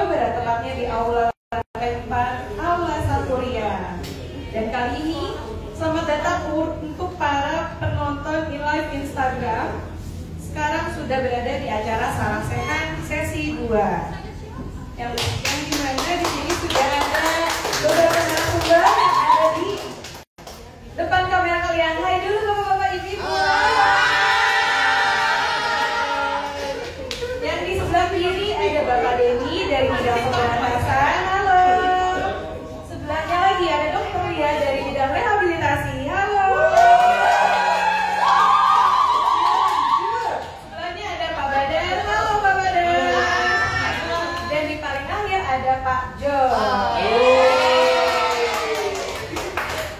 Jawa Barat, tepatnya di Aula Lantai 4, Aula Sapuria. Dan kali ini selamat datang untuk para penonton di live Instagram. Sekarang sudah berada di acara Salam Sehat sesi 2. Yang dimana di sini sudah ada beberapa narasumber yang ada di depan kamera kalian. Hai dulu bapak-bapak, ibu-ibu. Yang di sebelah kiri ada Bapak Denny dari bidang pemberantasan. Halo. Sebelahnya lagi ada Dokter Lia dari bidang rehabilitasi. Halo. Sebelahnya ada Pak Badan. Halo Pak Badan. Dan di paling akhir ada Pak Jo.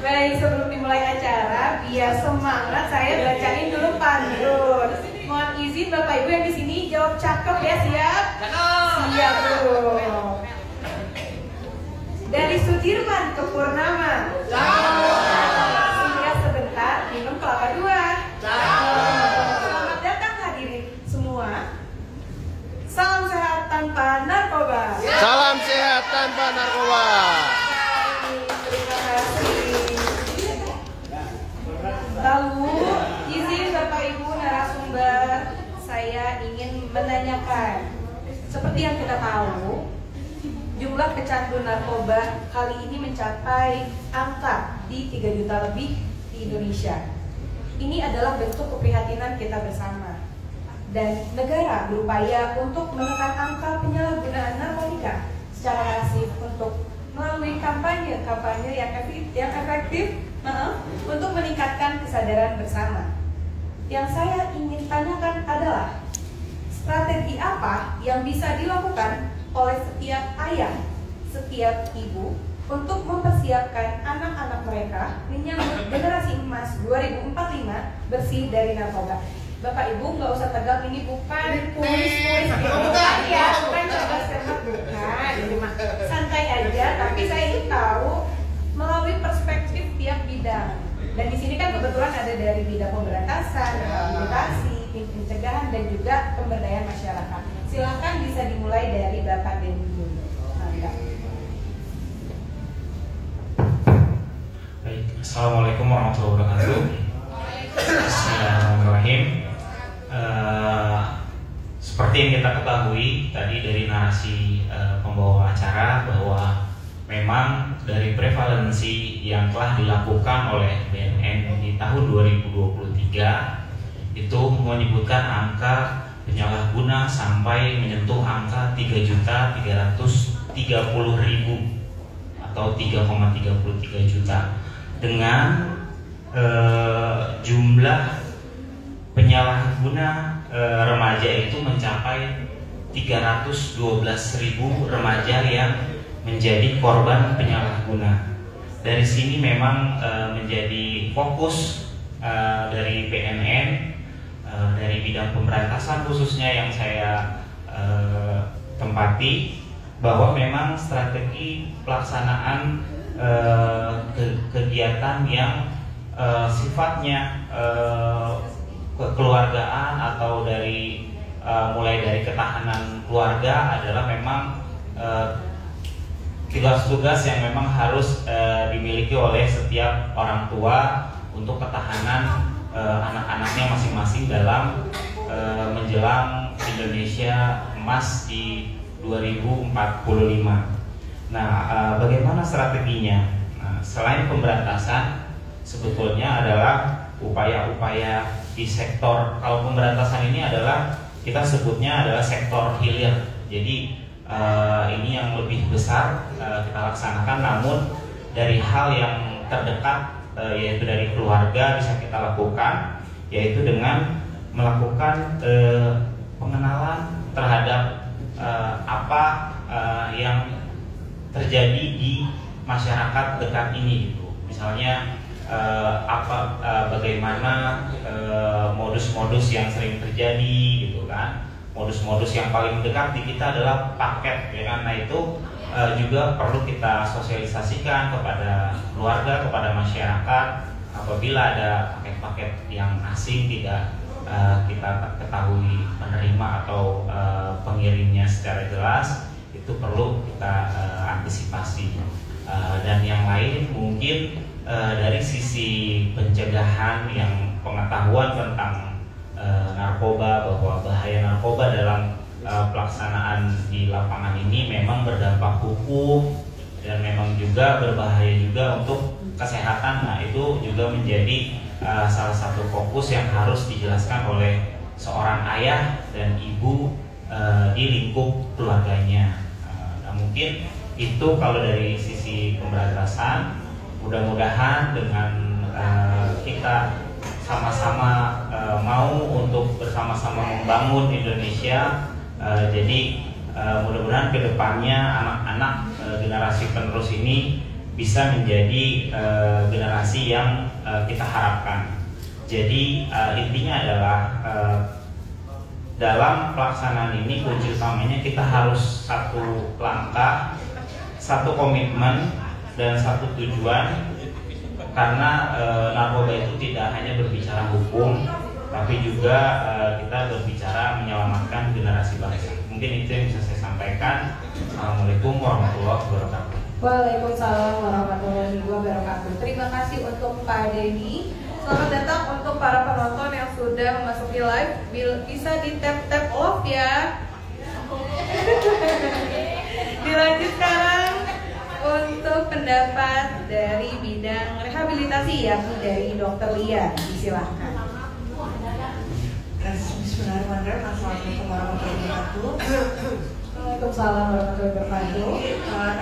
Baik, sebelum dimulai acara, biar semangat saya bacain dulu pantun. Mohon izin Bapak Ibu yang di sini jawab cakep ya, siap? Siap dulu. Dari Sudirman ke Purnama. Singgah sebentar, minum kelapa 2. Selamat datang hadirin semua. Salam sehat tanpa narkoba. Salam sehat tanpa narkoba. Terima kasih. Lalu, izin Bapak Ibu narasumber, saya ingin menanyakan. Seperti yang kita tahu, jumlah pecandu narkoba kali ini mencapai angka di 3 juta lebih di Indonesia. Ini adalah bentuk keprihatinan kita bersama. Dan negara berupaya untuk menekan angka penyalahgunaan narkotika secara masif untuk melalui kampanye yang efektif untuk meningkatkan kesadaran bersama. Yang saya ingin tanyakan adalah strategi apa yang bisa dilakukan oleh setiap ayah, setiap ibu untuk mempersiapkan anak-anak mereka menyambut generasi emas 2045 bersih dari narkoba. Bapak Ibu nggak usah tegang, ini bukan kuis bukan ya, bukan cerdas cermat, bukan. Cuma santai aja, tapi saya ingin tahu melalui perspektif tiap bidang. Dan di sini kan kebetulan ada dari bidang pemberantasan, rehabilitasi, pencegahan dan juga pemberdayaan masyarakat. Silakan bisa dimulai dari Bapak Denny dulu. Mantap. Baik, Assalamualaikum warahmatullahi wabarakatuh. Bismillahirrahmanirrahim. Seperti yang kita ketahui tadi dari narasi pembawa acara bahwa memang dari prevalensi yang telah dilakukan oleh BNN di tahun 2023 itu menyebutkan angka penyalahguna sampai menyentuh angka 3.330.000 atau 3,33 juta dengan jumlah penyalahguna remaja itu mencapai 312.000 remaja yang menjadi korban penyalahguna. Dari sini memang menjadi fokus dari BNN, dari bidang pemberantasan khususnya yang saya tempati, bahwa memang strategi pelaksanaan kegiatan yang sifatnya kekeluargaan atau dari mulai dari ketahanan keluarga adalah memang tugas-tugas yang memang harus dimiliki oleh setiap orang tua untuk ketahanan anak-anaknya masing-masing dalam menjelang Indonesia emas di 2045. Nah, bagaimana strateginya? Nah, selain pemberantasan, sebetulnya adalah upaya-upaya di sektor, kalau pemberantasan ini adalah kita sebutnya adalah sektor hilir. Jadi ini yang lebih besar kita laksanakan, namun dari hal yang terdekat yaitu dari keluarga bisa kita lakukan, yaitu dengan melakukan pengenalan terhadap apa yang terjadi di masyarakat dekat ini, gitu. Misalnya bagaimana modus-modus yang sering terjadi, gitu kan. Modus-modus yang paling dekat di kita adalah paket, ya kan. Nah, itu juga perlu kita sosialisasikan kepada keluarga, kepada masyarakat. Apabila ada paket-paket yang asing tidak kita ketahui penerima atau pengirimnya secara jelas, itu perlu kita antisipasi. Dan yang lain mungkin dari sisi pencegahan, yang pengetahuan tentang narkoba, bahwa bahaya narkoba dalam pelaksanaan di lapangan ini memang berdampak hukum dan memang juga berbahaya juga untuk kesehatan. Nah, itu juga menjadi salah satu fokus yang harus dijelaskan oleh seorang ayah dan ibu di lingkup keluarganya. Nah, mungkin itu kalau dari sisi pemberantasan. Mudah-mudahan dengan kita sama-sama mau untuk bersama-sama membangun Indonesia, jadi mudah-mudahan kedepannya anak-anak generasi penerus ini bisa menjadi generasi yang kita harapkan. Jadi intinya adalah dalam pelaksanaan ini kunci utamanya kita harus satu langkah, satu komitmen, dan satu tujuan. Karena narkoba itu tidak hanya berbicara hukum, tapi juga kita berbicara menyelamatkan generasi bangsa. Mungkin itu yang bisa saya sampaikan. Assalamualaikum warahmatullahi wabarakatuh. Waalaikumsalam warahmatullahi wabarakatuh. Terima kasih untuk Pak Denny. Selamat datang untuk para penonton yang sudah memasuki live. Bisa di tap love ya. Dilanjut sekarang untuk pendapat dari bidang rehabilitasi, yakni dari Dr. Lia. Silakan. Bismillahirrahmanirrahim. Assalamualaikum warahmatullahi wabarakatuh. Waalaikumsalam warahmatullahi wabarakatuh.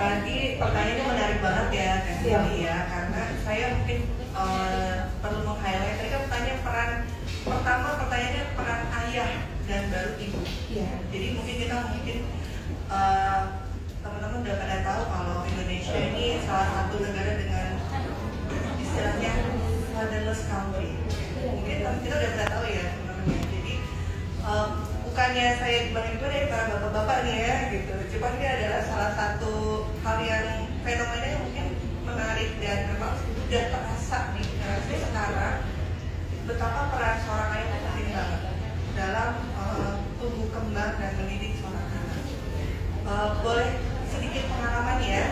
Tadi pertanyaannya menarik banget ya, Siap. ya, karena saya mungkin perlu meng-highlight. Tadi kan pertanyaannya peran ayah dan baru ibu. Iya. Jadi mungkin teman-teman udah pada tahu kalau Indonesia ini salah satu negara dengan istilahnya fatherless country. Mungkin kita udah pada tahu ya teman-teman ya. Jadi bukannya saya dibanding dari para bapak-bapak nih ya gitu. Cuma ini adalah salah satu hal yang fenomena yang mungkin menarik dan memang sudah terasa di generasi sekarang, betapa peran seorang ayah itu penting banget dalam tumbuh kembang dan mendidik seorang anak. Boleh sedikit pengalaman ya.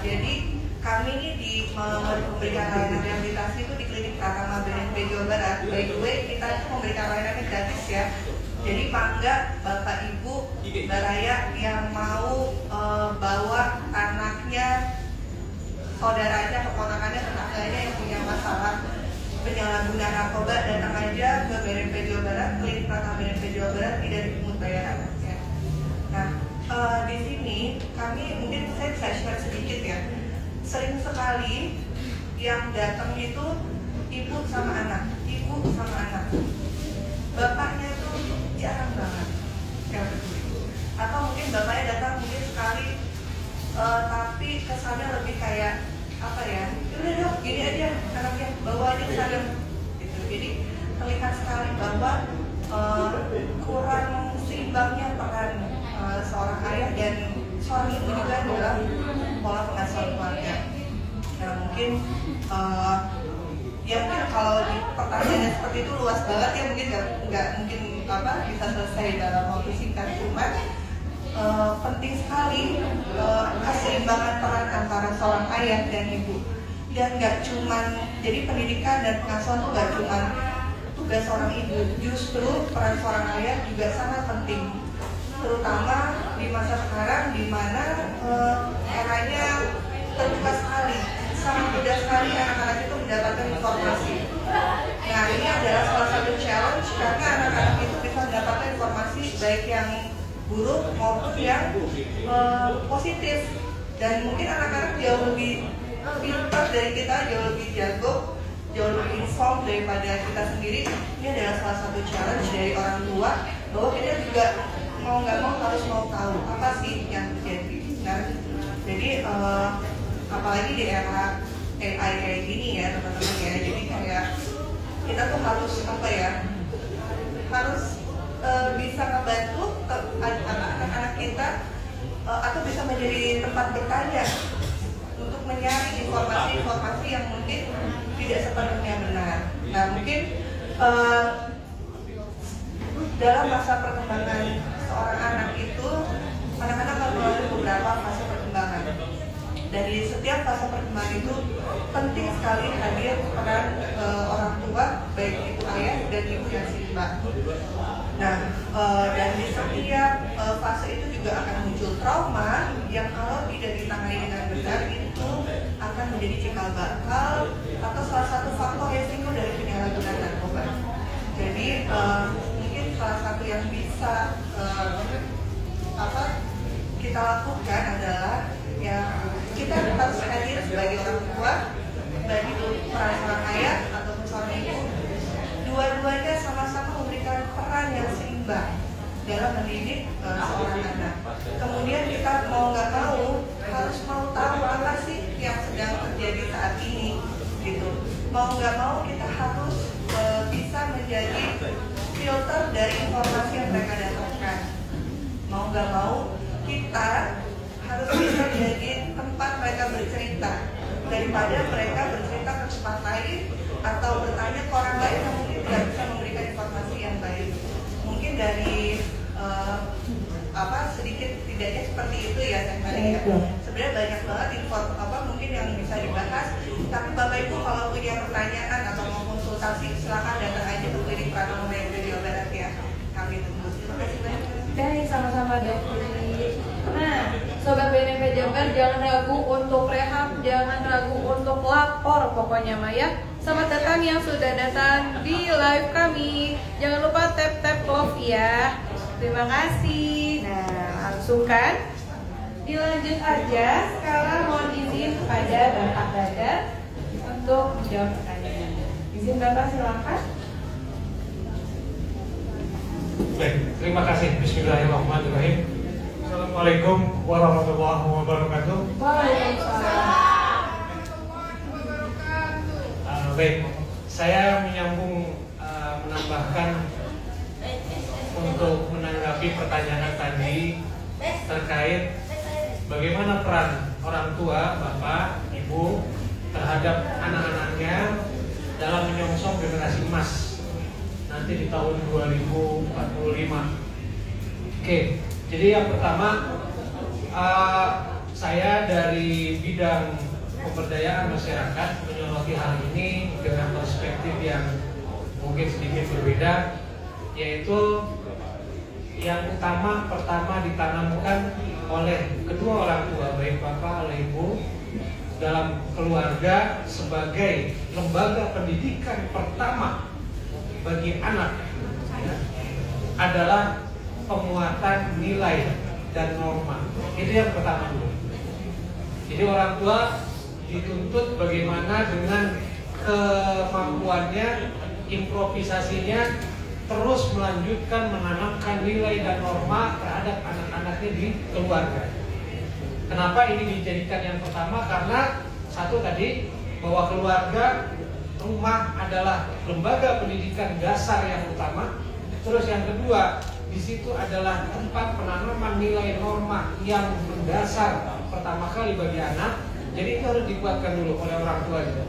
Jadi kami ini memberikan layanan rehabilitasi itu di Klinik Pratama BNP Jawa Barat. By the way, kita itu memberikan layanan gratis ya. Jadi mangga Bapak Ibu Baraya yang mau bawa anaknya, saudaranya, keponakannya, tetangganya yang punya masalah penyalahgunaan narkoba, datang aja ke BNP Jawa Barat, Klinik Pratama BNP Jawa Barat, tidak dipungut bayaran ya. Nah, di sini kami mungkin saya bisa share sedikit ya. Sering sekali yang datang itu ibu sama anak, bapaknya itu jarang banget yang peduli. Atau mungkin bapaknya datang mungkin sekali, tapi kesannya lebih kayak apa ya? Udah dong, gini aja anaknya, bawa aja ke sana gitu. Jadi terlihat sekali bahwa kurang seimbangnya peran seorang ayah dan seorang ibu juga dalam pola pengasuhan keluarga. Nah mungkin ya mungkin kalau di pertanyaannya seperti itu luas banget ya, mungkin nggak mungkin bisa selesai dalam waktu singkat. Cuma penting sekali keseimbangan peran antara seorang ayah dan ibu, dan nggak cuman jadi pendidikan dan pengasuhan tuh nggak cuman tugas seorang ibu, justru peran seorang ayah juga sangat penting, terutama di masa sekarang di mana eranya terbuka sekali, sangat mudah sekali anak-anak itu mendapatkan informasi. Nah ini adalah salah satu challenge karena anak-anak itu bisa mendapatkan informasi baik yang buruk maupun yang positif, dan mungkin anak-anak jauh lebih pintar dari kita, jauh lebih jago, jauh lebih informed daripada kita sendiri. Ini adalah salah satu challenge dari orang tua bahwa kita juga mau nggak mau harus mau tahu apa sih yang terjadi. Nah, jadi apalagi di era AI kayak gini ya teman-teman ya, jadi kayak kita tuh harus harus bisa membantu anak-anak kita atau bisa menjadi tempat bertanya untuk mencari informasi-informasi yang mungkin tidak sepenuhnya benar. Nah mungkin dalam masa perkembangan seorang anak itu anak-anak akan melalui beberapa fase perkembangan. Dari setiap fase perkembangan itu penting sekali hadir peran orang tua, baik itu ayah dan ibu yang seimbang. Nah, dan di setiap fase itu juga akan muncul trauma yang kalau tidak ditangani dengan benar itu akan menjadi cikal bakal atau salah satu faktor resiko dari penyalahgunaan narkoba. Jadi mungkin salah satu yang bisa kita lakukan adalah ya kita harus hadir sebagai orang tua, baik itu peran seorang ayah ataupun seorang ibu, dua-duanya sama-sama memberikan peran yang seimbang dalam mendidik seorang anak. Kemudian kita mau nggak mau harus mau tahu apa sih yang sedang terjadi saat ini, gitu. Mau nggak mau kita harus bisa menjadi filter dari informasi yang mereka dapatkan. Mau nggak mau kita harus bisa jadi tempat mereka bercerita daripada mereka bercerita ke tempat lain atau bertanya ke orang lain yang mungkin tidak bisa memberikan informasi yang baik. Mungkin dari sedikit tidaknya seperti itu ya Teh Maria. Sebenarnya banyak banget info mungkin yang bisa dibahas. Tapi Bapak Ibu kalau punya pertanyaan atau mau konsultasi silakan datang aja ke klinik Pranowo Medco Jawa Barat ya. Kami tunggu. Terima kasih banyak. Baik, sama-sama dokter. Nah, Sobat BNP Jabar jangan ragu untuk rehab, jangan ragu untuk lapor pokoknya Maya. Selamat datang yang sudah datang di live kami. Jangan lupa tap love ya. Terima kasih. Nah, langsung kan dilanjut aja. Sekarang mohon izin kepada Bapak Badar untuk menjawab pertanyaan. Izin Bapak silakan. Baik, terima kasih. Bismillahirrahmanirrahim. Assalamualaikum warahmatullahi wabarakatuh. Waalaikumsalam. Baik, saya menyambung menambahkan untuk menanggapi pertanyaan tadi terkait bagaimana peran orang tua, bapak, ibu terhadap anak-anaknya dalam menyongsong generasi emas nanti di tahun 2045. Oke, jadi yang pertama saya dari bidang pemberdayaan masyarakat menyoroti hal ini dengan perspektif yang mungkin sedikit berbeda, yaitu yang utama pertama ditanamkan oleh kedua orang tua, baik bapak oleh ibu, dalam keluarga sebagai lembaga pendidikan pertama bagi anak adalah penguatan nilai dan norma. Itu yang pertama dulu. Jadi orang tua dituntut bagaimana dengan kemampuannya, improvisasinya terus melanjutkan menanamkan nilai dan norma terhadap anak-anaknya di keluarga. Kenapa ini dijadikan yang pertama? Karena satu tadi bahwa keluarga, rumah adalah lembaga pendidikan dasar yang utama. Terus yang kedua, di situ adalah tempat penanaman nilai norma yang mendasar pertama kali bagi anak. Jadi itu harus dikuatkan dulu oleh orang tua juga.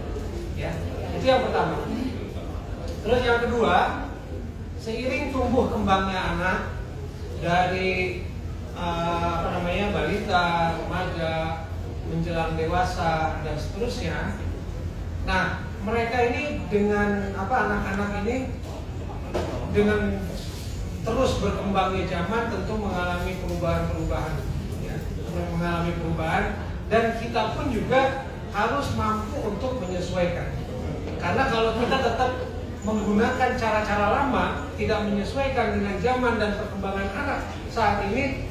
Ya, itu yang pertama. Terus yang kedua, seiring tumbuh kembangnya anak dari balita, remaja, menjelang dewasa dan seterusnya. Nah, mereka ini dengan anak-anak ini dengan terus berkembangnya zaman tentu mengalami perubahan-perubahan, ya, mengalami perubahan, dan kita pun juga harus mampu untuk menyesuaikan. Karena kalau kita tetap menggunakan cara-cara lama, tidak menyesuaikan dengan zaman dan perkembangan anak saat ini,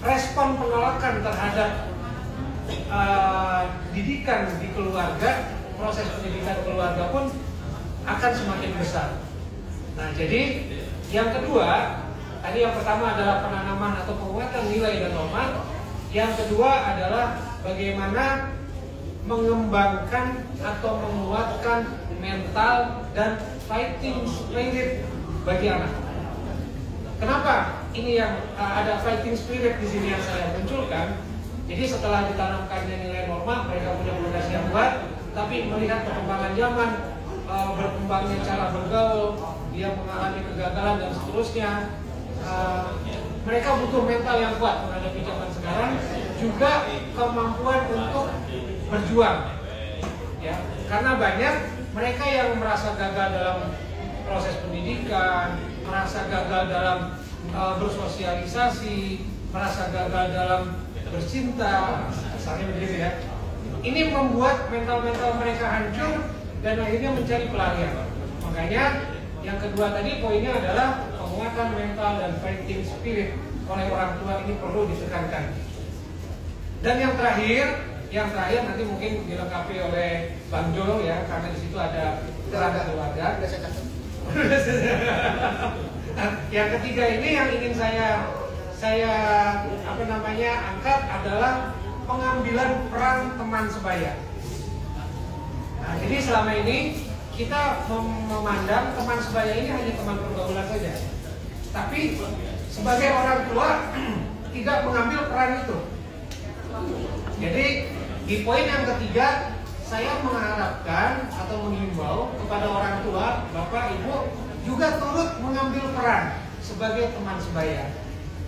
respon penolakan terhadap didikan di keluarga, proses pendidikan keluarga pun akan semakin besar. Nah, jadi yang kedua, tadi yang pertama adalah penanaman atau penguatan nilai dan norma. Yang kedua adalah bagaimana mengembangkan atau menguatkan mental dan fighting spirit bagi anak. Kenapa ini yang ada fighting spirit di sini yang saya munculkan? Jadi setelah ditanamkannya nilai norma, mereka punya fondasi yang kuat, tapi melihat perkembangan zaman, berkembangnya cara bergaul, dia mengalami kegagalan dan seterusnya, mereka butuh mental yang kuat menghadapi zaman sekarang, juga kemampuan untuk berjuang. Ya, karena banyak mereka yang merasa gagal dalam proses pendidikan, merasa gagal dalam bersosialisasi, merasa gagal dalam bercinta, misalnya begitu ya. Ini membuat mental-mental mereka hancur dan akhirnya mencari pelarian. Makanya yang kedua tadi poinnya adalah penguatan mental dan fighting spirit oleh orang tua ini perlu ditekankan. Dan yang terakhir nanti mungkin dilengkapi oleh Bang Jolo ya, karena di situ ada peran keluarga. Yang ketiga ini yang ingin saya angkat adalah pengambilan peran teman sebaya. Nah, jadi selama ini kita memandang teman sebaya ini hanya teman pergaulan saja. Tapi sebagai orang tua tidak mengambil peran itu. Jadi di poin yang ketiga saya mengharapkan atau mengimbau kepada orang tua, Bapak Ibu juga turut mengambil peran sebagai teman sebaya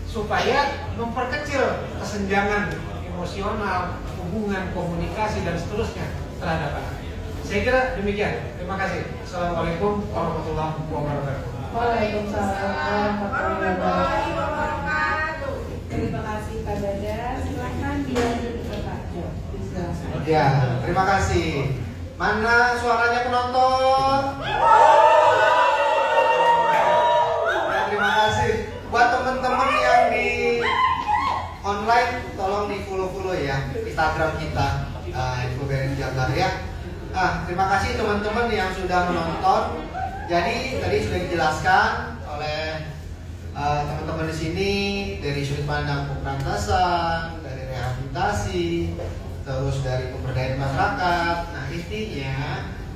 supaya memperkecil kesenjangan emosional, hubungan, komunikasi dan seterusnya terhadap anak. Saya kira demikian. Terima kasih. Assalamualaikum warahmatullahi wabarakatuh. Waalaikumsalam warahmatullahi wabarakatuh. Terima kasih Pak Dada. Silakan dilanjut ke Pak Jo. Ya, terima kasih. Mana suaranya penonton? Ya, terima kasih. Buat teman-teman yang di online, tolong di follow ya Instagram kita, Info Beren Jabar ya. Terima kasih teman-teman yang sudah menonton. Jadi tadi sudah dijelaskan oleh teman-teman di sini dari sudut pandang pemberantasan, dari rehabilitasi, terus dari pemberdayaan masyarakat. Nah intinya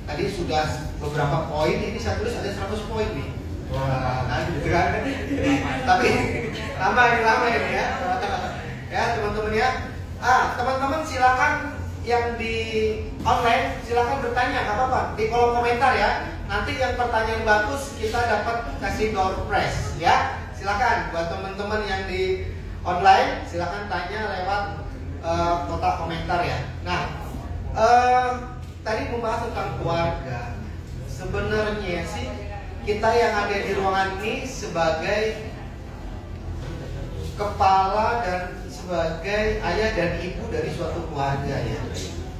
tadi sudah beberapa poin. Ini saya tulis ada 100 poin nih. Wah, gitu kan? Tapi lama ini ya. Ya teman-teman ya. Teman-teman silakan yang di online silakan bertanya, nggak apa-apa di kolom komentar ya. Nanti yang pertanyaan bagus kita dapat kasih door prize ya. Silakan buat teman-teman yang di online silakan tanya lewat kotak komentar ya. Nah tadi membahas tentang keluarga. Sebenarnya sih kita yang ada di ruangan ini sebagai kepala dan sebagai ayah dan ibu dari suatu keluarga ya.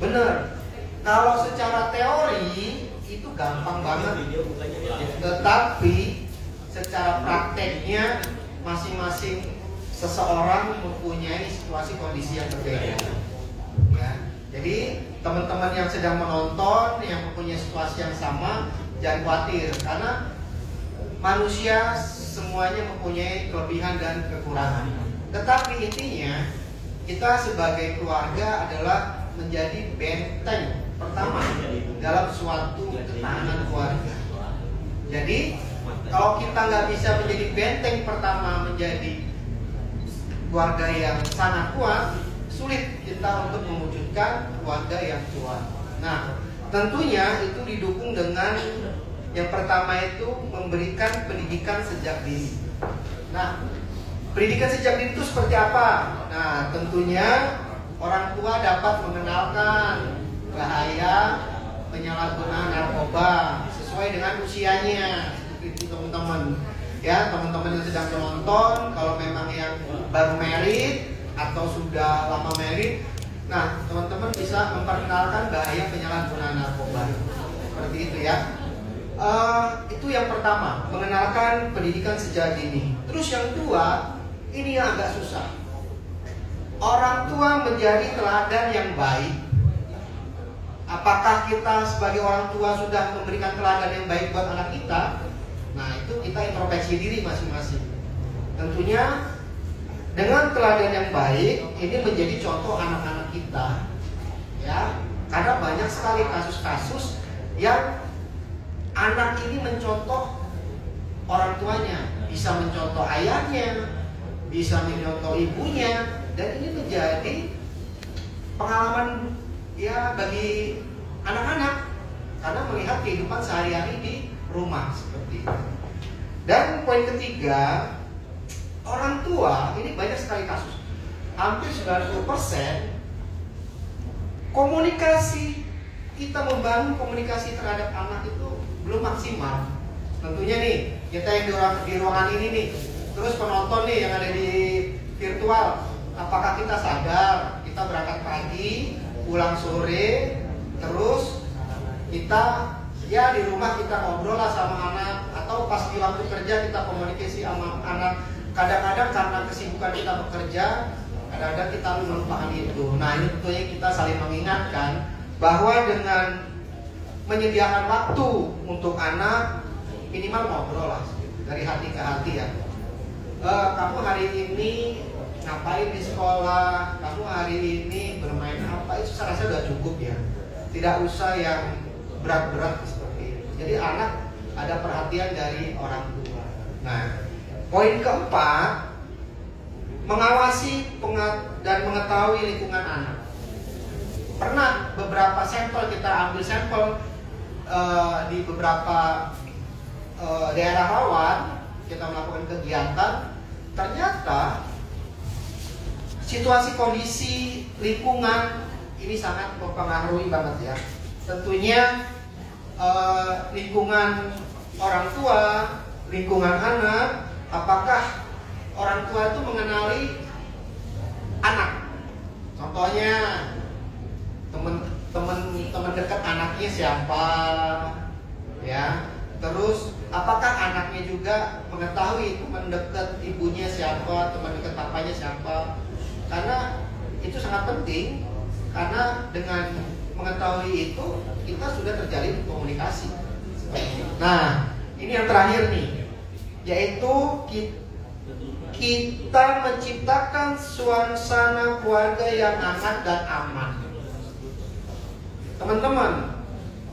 Bener. Kalau secara teori itu gampang banget. Tetapi secara prakteknya masing-masing seseorang mempunyai situasi kondisi yang berbeda. Ya. Jadi teman-teman yang sedang menonton yang mempunyai situasi yang sama jangan khawatir karena manusia semuanya mempunyai kelebihan dan kekurangan. Tetapi intinya kita sebagai keluarga adalah menjadi benteng pertama dalam suatu ketahanan keluarga. Jadi kalau kita nggak bisa menjadi benteng pertama menjadi keluarga yang sangat kuat, sulit kita untuk mewujudkan keluarga yang kuat. Nah tentunya itu didukung dengan yang pertama itu memberikan pendidikan sejak dini. Nah pendidikan sejak dini itu seperti apa? Nah tentunya orang tua dapat mengenalkan bahaya penyalahgunaan narkoba sesuai dengan usianya. Itu teman-teman ya, teman-teman yang sedang menonton, kalau memang yang baru married atau sudah lama married, nah teman-teman bisa memperkenalkan bahaya penyalahgunaan narkoba seperti itu ya. Itu yang pertama, mengenalkan pendidikan sejak dini. Terus yang kedua, ini yang agak susah. Orang tua menjadi teladan yang baik. Apakah kita sebagai orang tua sudah memberikan teladan yang baik buat anak kita? Nah itu kita introspeksi diri masing-masing. Tentunya dengan teladan yang baik ini menjadi contoh anak-anak kita, ya. Karena banyak sekali kasus-kasus yang anak ini mencontoh orang tuanya, bisa mencontoh ayahnya, bisa mencontoh ibunya, dan ini menjadi pengalaman ya bagi anak-anak karena melihat kehidupan sehari-hari di rumah seperti itu. Dan poin ketiga, orang tua ini banyak sekali kasus, hampir 90% komunikasi, kita membangun komunikasi terhadap anak itu belum maksimal. Tentunya nih, kita yang di ruangan ini nih, terus penonton nih yang ada di virtual, apakah kita sadar kita berangkat pagi, pulang sore, terus kita ya di rumah kita ngobrol lah sama anak, atau pas di waktu kerja kita komunikasi sama anak. Kadang-kadang karena kesibukan kita bekerja, kadang-kadang kita melupakan itu. Nah, ini tentunya kita saling mengingatkan bahwa dengan menyediakan waktu untuk anak, minimal ngobrol lah dari hati ke hati ya. Kamu hari ini ngapain di sekolah? Kamu hari ini bermain apa? Itu saya rasa sudah cukup ya. Tidak usah yang berat-berat seperti itu. Jadi anak ada perhatian dari orang tua. Nah, poin keempat, mengawasi dan mengetahui lingkungan anak. Pernah beberapa sampel, kita ambil sampel di beberapa daerah rawan, kita melakukan kegiatan, ternyata situasi kondisi lingkungan ini sangat mempengaruhi banget ya. Tentunya lingkungan orang tua, lingkungan anak, apakah orang tua itu mengenali anak? Contohnya teman dekat anaknya siapa, ya. Terus apakah anaknya juga mengetahui teman dekat ibunya siapa, teman dekat papanya siapa? Karena itu sangat penting, karena dengan mengetahui itu kita sudah terjalin komunikasi. Nah, ini yang terakhir nih, yaitu kita menciptakan suasana keluarga yang hangat dan aman. Teman-teman,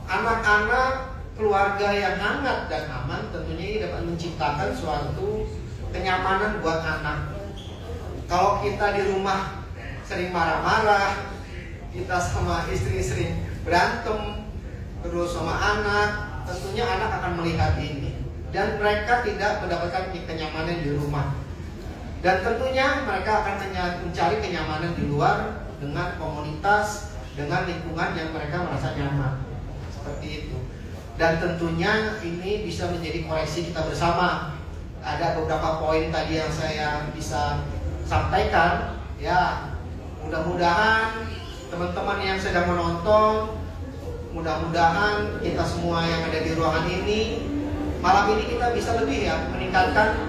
anak-anak, keluarga yang hangat dan aman tentunya ini dapat menciptakan suatu kenyamanan buat anak. Kalau kita di rumah sering marah-marah, kita sama istri sering berantem, terus sama anak, tentunya anak akan melihat ini, dan mereka tidak mendapatkan kenyamanan di rumah. Dan tentunya mereka akan mencari kenyamanan di luar dengan komunitas, dengan lingkungan yang mereka merasa nyaman. Seperti itu. Dan tentunya ini bisa menjadi koreksi kita bersama. Ada beberapa poin tadi yang saya bisa sampaikan. Ya, mudah-mudahan teman-teman yang sedang menonton, mudah-mudahan kita semua yang ada di ruangan ini, malam ini kita bisa lebih ya meningkatkan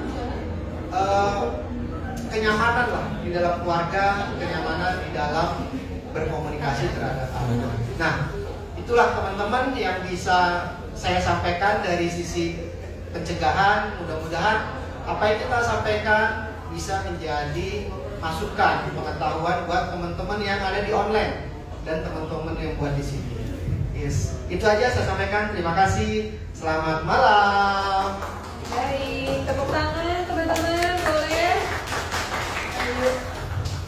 kenyamanan lah di dalam keluarga, kenyamanan di dalam berkomunikasi terhadap anak. Nah, itulah teman-teman yang bisa saya sampaikan dari sisi pencegahan. Mudah-mudahan apa yang kita sampaikan bisa menjadi masukan, pengetahuan buat teman-teman yang ada di online dan teman-teman yang buat di sini. Yes, itu aja saya sampaikan. Terima kasih. Selamat malam. Baik, tepuk tangan teman-teman, boleh?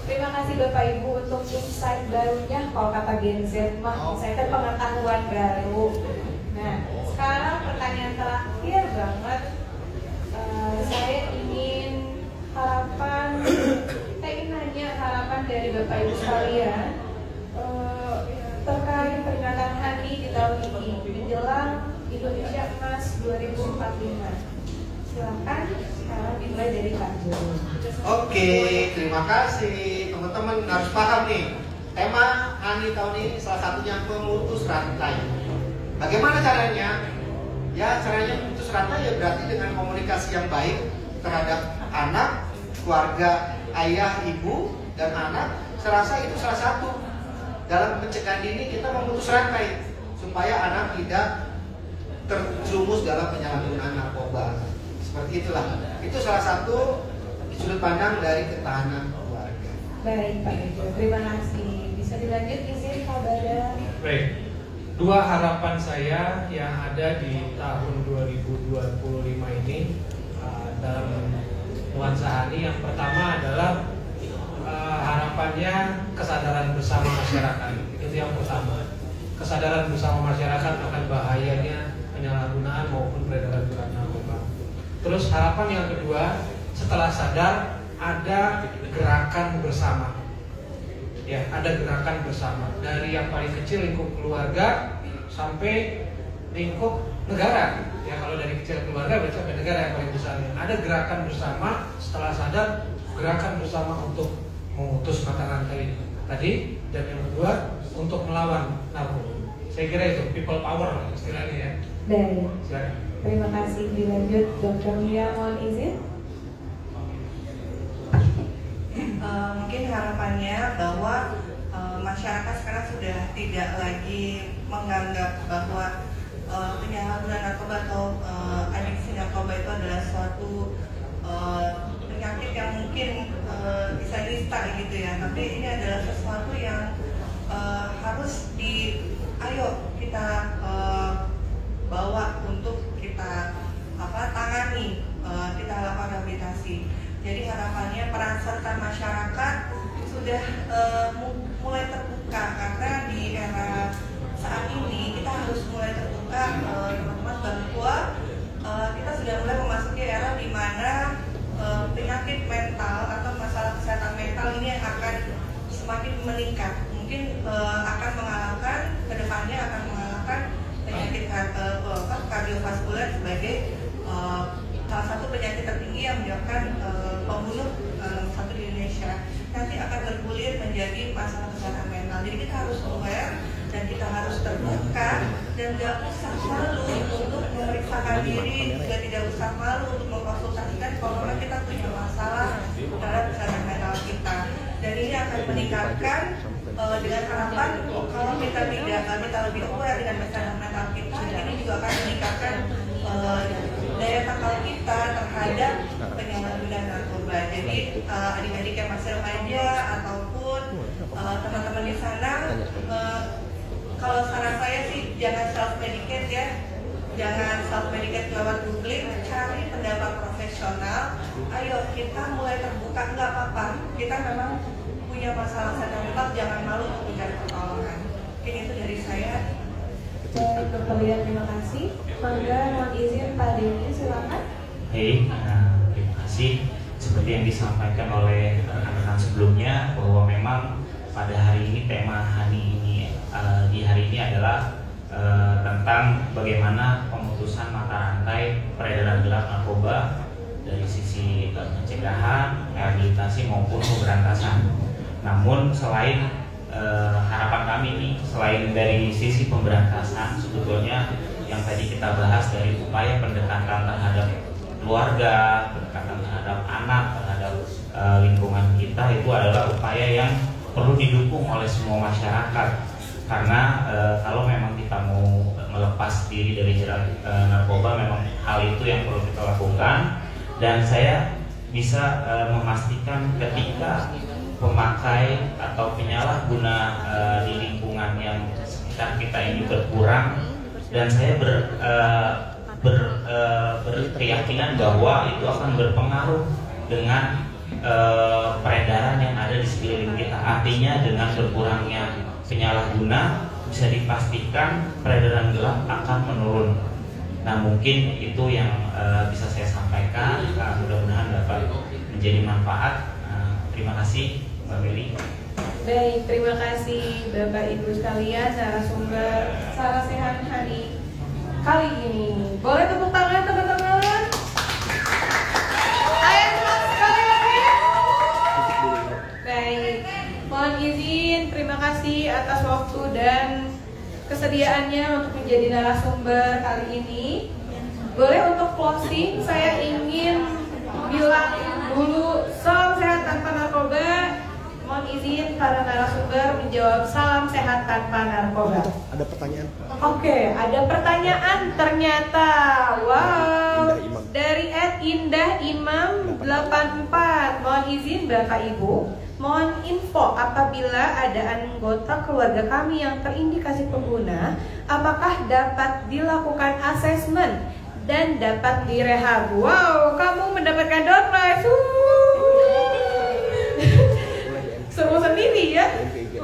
Terima kasih Bapak Ibu untuk insight barunya. Kalau kata Gen Z mah, saya kan pengetahuan baru. Nah, sekarang pertanyaan terakhir banget, saya ingin nanya harapan dari Bapak Ibu sekalian terkait peringatan hari di tahun ini menjelang Indonesia Emas 2045. Silakan sekarang dimulai dari Kak Jo. Oke, terima kasih. Teman-teman harus paham nih, tema Hani tahun ini salah satunya memutus rantai. Bagaimana caranya? Ya, caranya memutus rantai ya berarti dengan komunikasi yang baik terhadap anak, keluarga, ayah, ibu, dan anak. Saya rasa itu salah satu dalam pencegahan dini kita memutus rantai supaya anak tidak terjerumus dalam penyalahgunaan narkoba. Seperti itulah. Itu salah satu sudut pandang dari ketahanan keluarga. Baik Pak Ejo, terima kasih. Bisa dilanjut izin Pak Badar. Baik. Dua harapan saya yang ada di tahun 2025 ini dalam nuansa Hani. Yang pertama adalah harapannya kesadaran bersama masyarakat. Itu yang pertama. Kesadaran bersama masyarakat akan bahayanya penyalahgunaan maupun peredaran narkoba. Terus harapan yang kedua, setelah sadar ada gerakan bersama. Ya, ada gerakan bersama dari yang paling kecil lingkup keluarga sampai lingkup negara. Ya, kalau dari kecil keluarga berarti sampai negara yang paling besar. Ada gerakan bersama setelah sadar, gerakan bersama untuk memutus mata rantai tadi, dan yang kedua untuk melawan narkoba. Saya kira itu people power istilahnya ya. Baik. Silakan. Terima kasih. Dilanjut Dr. Mia, mohon izin. Mungkin harapannya bahwa masyarakat sekarang sudah tidak lagi menganggap bahwa penyalahgunaan narkoba atau adiksi narkoba itu adalah suatu penyakit yang mungkin bisa instan gitu ya, tapi ini adalah sesuatu yang harus ayo kita bawa untuk kita tangani, kita lakukan rehabilitasi. Jadi harapannya peran serta masyarakat sudah mulai terbuka, karena di era saat ini kita harus mulai terbuka, teman-teman, bahwa kita sudah mulai memasuki era di mana penyakit mental atau masalah kesehatan mental ini akan semakin meningkat. Mungkin akan mengalahkan, kedepannya akan mengalahkan penyakit kardiovaskuler sebagai salah satu penyakit tertinggi yang menyebabkan pembunuh satu di Indonesia. Nanti akan bergulir menjadi masalah kesehatan mental. Jadi kita harus aware dan kita harus terbuka dan tidak usah malu untuk memeriksakan diri, juga tidak usah malu untuk mengkonsultasikan kalau kita punya masalah terhadap kesehatan mental kita. Dan ini akan meningkatkan dengan harapan kalau kita lebih aware dengan kesehatan mental kita, ini juga akan meningkatkan daya tangkal kita terhadap penyalahgunaan narkoba. Jadi adik-adik yang masih remaja ataupun teman-teman di sana, kalau saran saya sih jangan self medicate ya, jangan self medicate lewat googling, cari pendapat profesional. Ayo kita mulai terbuka, nggak apa-apa. Kita memang punya masalah kesehatan mental, jangan malu untuk mencari pertolongan. Mungkin itu dari saya. Baik, Dr. Lia, terima kasih. Mangga, mohon izin Pak Denny, silakan. Terima kasih. Seperti yang disampaikan oleh rekan-rekan sebelumnya, bahwa memang pada hari ini tema di hari ini adalah tentang bagaimana pemutusan mata rantai peredaran gelap narkoba dari sisi pencegahan, rehabilitasi maupun pemberantasan. Namun selain harapan kami nih, selain dari sisi pemberantasan, sebetulnya yang tadi kita bahas dari upaya pendekatan terhadap keluarga, pendekatan terhadap anak, terhadap lingkungan kita, itu adalah upaya yang perlu didukung oleh semua masyarakat. Karena kalau memang kita mau melepas diri dari jerat narkoba, memang hal itu yang perlu kita lakukan. Dan saya bisa memastikan ketika pemakai atau penyalahguna di lingkungan yang sekitar kita ini berkurang, dan saya berkeyakinan bahwa itu akan berpengaruh dengan peredaran yang ada di sekeliling kita. Artinya dengan berkurangnya penyalahguna, bisa dipastikan peredaran gelap akan menurun. Nah, mungkin itu yang bisa saya sampaikan. Mudah-mudahan dapat menjadi manfaat. Terima kasih, Mbak Meli. Baik, terima kasih Bapak Ibu sekalian, narasumber Salam Sehat hari kali ini. Boleh tepuk tangan teman-teman? Ayo sekali lagi. Baik, mohon izin, terima kasih atas waktu dan kesediaannya untuk menjadi narasumber kali ini. Boleh untuk closing, saya ingin bilang dulu salam sehat tanpa narkoba. Mohon izin para narasumber menjawab salam sehat tanpa narkoba. Ada pertanyaan? Oke, ada pertanyaan ternyata. Wow, dari @indahimam84. Mohon izin Bapak Ibu, mohon info apabila ada anggota keluarga kami yang terindikasi pengguna, apakah dapat dilakukan asesmen dan dapat direhab. Wow, kamu mendapatkan door prize. Seru sendiri ya.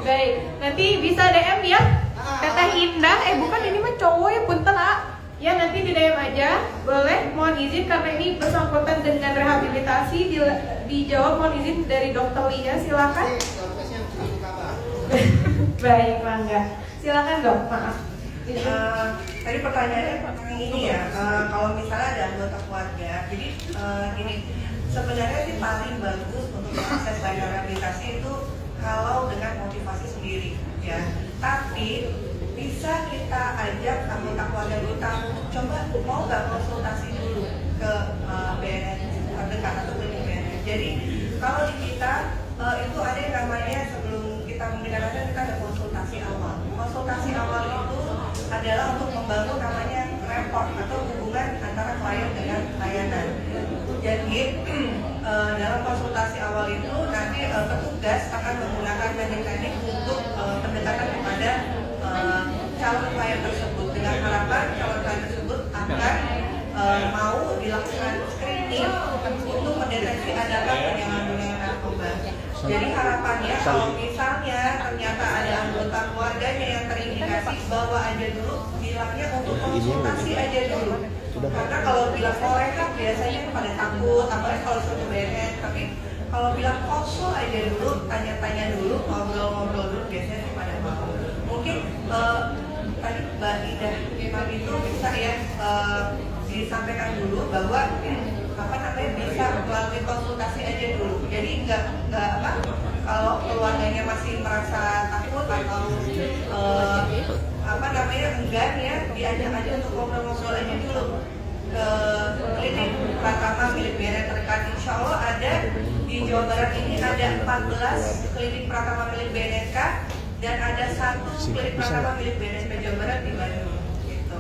Baik, nanti bisa DM ya. Teteh Indah, bukan ini mah cowok ya, punten ah. Ya, nanti di DM aja, boleh. Mohon izin karena ini bersangkutan dengan rehabilitasi, dijawab. Mohon izin dari Dokter Lia, silakan. Baik, Mangga. Silakan dok, maaf. Tadi pertanyaannya ini ya, kalau misalnya ada anggota keluarga, jadi gini, sebenarnya sih paling bagus untuk akses layanan rehabilitasi itu kalau dengan motivasi sendiri, ya. Tapi bisa kita ajak anggota keluarga kita, coba mau nggak konsultasi dulu ke BNN terdekat atau klinik BNN. Jadi kalau di kita itu ada yang namanya sebelum kita memberikan layanan kita ada konsultasi awal. Konsultasi awal itu adalah untuk membangun namanya rapport atau hubungan antara klien dengan layanan. Jadi dalam konsultasi awal itu nanti petugas akan menggunakan teknik-teknik untuk pendekatan kepada calon klien tersebut dengan harapan calon klien tersebut akan mau dilakukan screening untuk mendeteksi adakah penyalahgunaan narkoba. Jadi harapannya kalau misalnya ternyata ada anggota keluarganya yang terindikasi, bawa aja dulu, bilangnya untuk konsultasi aja dulu. Karena kalau bilang oleh kan biasanya pada takut, apalagi kalau suruh BNN. Tapi kalau bilang konsul aja dulu, tanya-tanya dulu, ngobrol-ngobrol dulu, biasanya sih pada mau. Mungkin tadi Mbak Ida memang itu bisa ya disampaikan dulu bahwa bisa melalui konsultasi aja dulu. Jadi nggak kalau keluarganya masih merasa takut atau enggan ya, diajak aja untuk ngobrol-ngobrol aja dulu ke klinik Pratama milik BNN terdekat. Insya Allah ada di Jawa Barat ini ada 14 klinik Pratama milik BNNK dan ada 1 klinik Pratama milik BNSP Jawa Barat di Bandung. Gitu.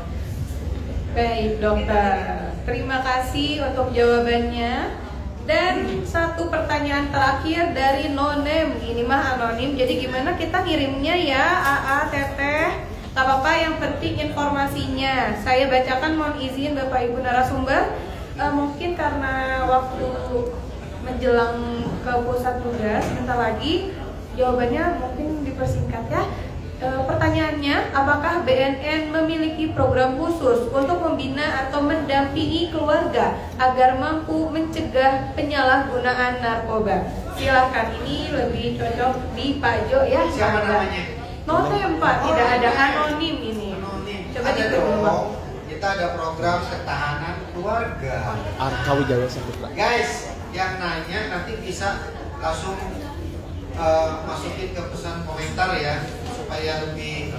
Baik dokter, terima kasih untuk jawabannya. Dan satu pertanyaan terakhir dari Nonem, ini mah anonim, jadi gimana kita ngirimnya ya, AA, Teteh, tak apa-apa, yang penting informasinya. Saya bacakan, mohon izin Bapak Ibu narasumber. Mungkin karena waktu menjelang ke pusat tugas, sebentar lagi jawabannya mungkin dipersingkat ya. Pertanyaannya, apakah BNN memiliki program khusus untuk membina atau mendampingi keluarga agar mampu mencegah penyalahgunaan narkoba? Silakan, ini lebih cocok di Pak Jo ya. Siapa namanya? Notem Pak, tidak ada anonim ini. Anonim. Coba Ada dong. dong. Kita ada program ketahanan keluarga. Arkawijaya Saputra. Guys, yang nanya nanti bisa langsung masukin ke pesan komentar ya, supaya lebih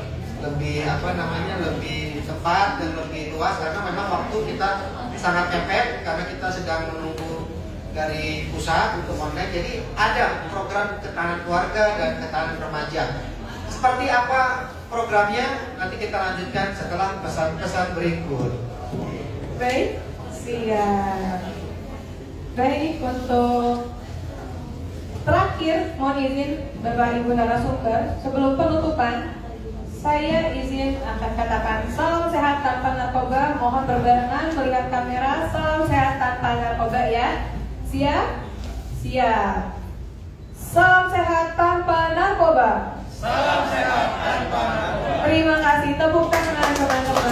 tepat dan lebih luas, karena memang waktu kita sangat mepet karena kita sedang menunggu dari pusat untuk online. Jadi ada program ketahanan keluarga dan ketahanan remaja. Seperti apa programnya nanti kita lanjutkan setelah pesan-pesan berikut. Baik, siap. Baik, untuk terakhir, mohon izin Bapak Ibu narasumber, sebelum penutupan, saya izin akan katakan salam sehat tanpa narkoba. Mohon berbarengan melihat kamera. Salam sehat tanpa narkoba ya. Siap? Siap. Salam sehat tanpa narkoba. Salam sehat tanpa narkoba. Terima kasih. Tepuk tangan teman-teman.